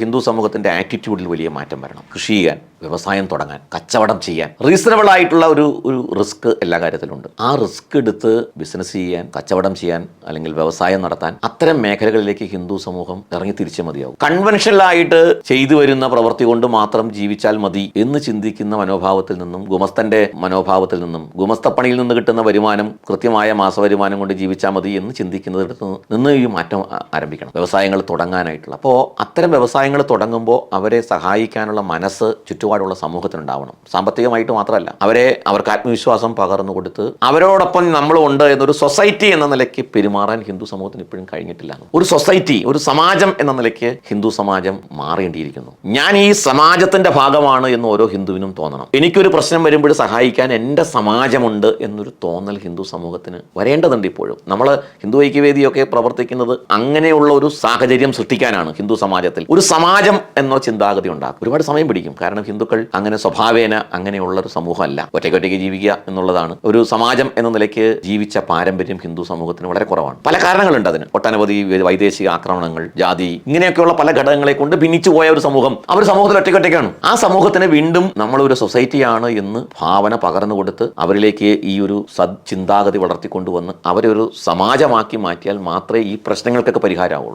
ഹിന്ദു സമൂഹത്തിൻ്റെ ആറ്റിറ്റ്യൂഡിൽ വലിയ മാറ്റം വരണം. കൃഷി ചെയ്യാൻ, വ്യവസായം തുടങ്ങാൻ, കച്ചവടം ചെയ്യാൻ റീസണബിൾ ആയിട്ടുള്ള ഒരു റിസ്ക് എല്ലാ കാര്യത്തിലുണ്ട്. ആ റിസ്ക് എടുത്ത് ബിസിനസ് ചെയ്യാൻ, കച്ചവടം ചെയ്യാൻ അല്ലെങ്കിൽ വ്യവസായം നടത്താൻ അത്തരം മേഖലകളിലേക്ക് ഹിന്ദു സമൂഹം ഇറങ്ങി തിരിച്ചേ മതിയാവും. കൺവെൻഷനലായിട്ട് ചെയ്തു വരുന്ന പ്രവൃത്തി കൊണ്ട് മാത്രം ജീവിച്ചാൽ മതി എന്ന് ചിന്തിക്കുന്ന മനോഭാവത്തിൽ നിന്നും, ഗുമസ്തന്റെ മനോഭാവത്തിൽ നിന്നും, ഗുമസ്തപ്പണിയിൽ നിന്ന് കിട്ടുന്ന വരുമാനം കൃത്യമായ മാസവരുമാനം കൊണ്ട് ജീവിച്ചാൽ മതി എന്ന് ചിന്തിക്കുന്നതിടത്ത് നിന്ന് ഈ മാറ്റം ആരംഭിക്കണം. വ്യവസായങ്ങൾ തുടങ്ങാനായിട്ടുള്ള. അപ്പോൾ അത്തരം വ്യവസായങ്ങൾ തുടങ്ങുമ്പോൾ അവരെ സഹായിക്കാനുള്ള മനസ്സ് ചുറ്റുപാടുള്ള സമൂഹത്തിനുണ്ടാവണം. സാമ്പത്തികമായിട്ട് മാത്രമല്ല, അവർക്ക് ആത്മവിശ്വാസം പകർന്നു കൊടുത്ത് അവരോടൊപ്പം നമ്മളുണ്ട് എന്നൊരു സൊസൈറ്റി എന്ന നിലയ്ക്ക് പെരുമാറാൻ ഹിന്ദു സമൂഹത്തിന് ഇപ്പോഴും കഴിഞ്ഞിട്ടില്ല. ഒരു സൊസൈറ്റി, ഒരു സമാജം എന്ന നിലയ്ക്ക് ഹിന്ദു സമാജം മാറേണ്ടിയിരിക്കുന്നു. ഞാൻ ഈ സമാജത്തിന്റെ ഭാഗമാണ് എന്ന് ഓരോ ഹിന്ദുവിനും തോന്നണം. എനിക്കൊരു പ്രശ്നം വരുമ്പോൾ സഹായിക്കാൻ എൻ്റെ സമാജമുണ്ട് എന്നൊരു തോന്നൽ ഹിന്ദു സമൂഹത്തിന് വരേണ്ടതുണ്ട്. ഇപ്പോഴും നമ്മൾ ഹിന്ദു ഐക്യവേദിയൊക്കെ പ്രവർത്തിക്കുന്നത് അങ്ങനെയുള്ള ഒരു സാഹചര്യം സൃഷ്ടിക്കാനാണ്. ഹിന്ദു സമാജത്തിൽ ഒരു സമാജം എന്ന ചിന്താഗതി ഉണ്ടാകും. ഒരുപാട് സമയം പിടിക്കും. കാരണം ഹിന്ദുക്കൾ അങ്ങനെ സ്വഭാവേന അങ്ങനെയുള്ള ഒരു സമൂഹമല്ല. ഒറ്റയ്ക്കൊറ്റയ്ക്ക് ജീവിക്കുക എന്നുള്ളതാണ്. ഒരു സമാജം എന്ന നിലയ്ക്ക് ജീവിച്ച പാരമ്പര്യം ഹിന്ദു സമൂഹത്തിന് വളരെ കുറവാണ്. പല കാരണങ്ങളുണ്ട് അതിന്. ഒട്ടനവധി വൈദേശിക ആക്രമണങ്ങൾ, ജാതി, ഇങ്ങനെയൊക്കെയുള്ള പല ഘടകങ്ങളെ കൊണ്ട് ഭിന്നിച്ചു പോയ ഒരു സമൂഹം. അവർ സമൂഹത്തിൽ ഒറ്റയ്ക്കൊറ്റയ്ക്കാണ്. ആ സമൂഹത്തിന് വീണ്ടും നമ്മളൊരു സൊസൈറ്റിയാണ് എന്ന് ഭാവന പകർന്നു കൊടുത്ത് അവരിലേക്ക് ഈ ഒരു ചിന്താഗതി വളർത്തിക്കൊണ്ടുവന്ന് അവരെ ഒരു സമാജമാക്കി മാറ്റിയാൽ മാത്രമേ ഈ പ്രശ്നങ്ങൾക്കൊക്കെ പരിഹാരമാവുള്ളൂ.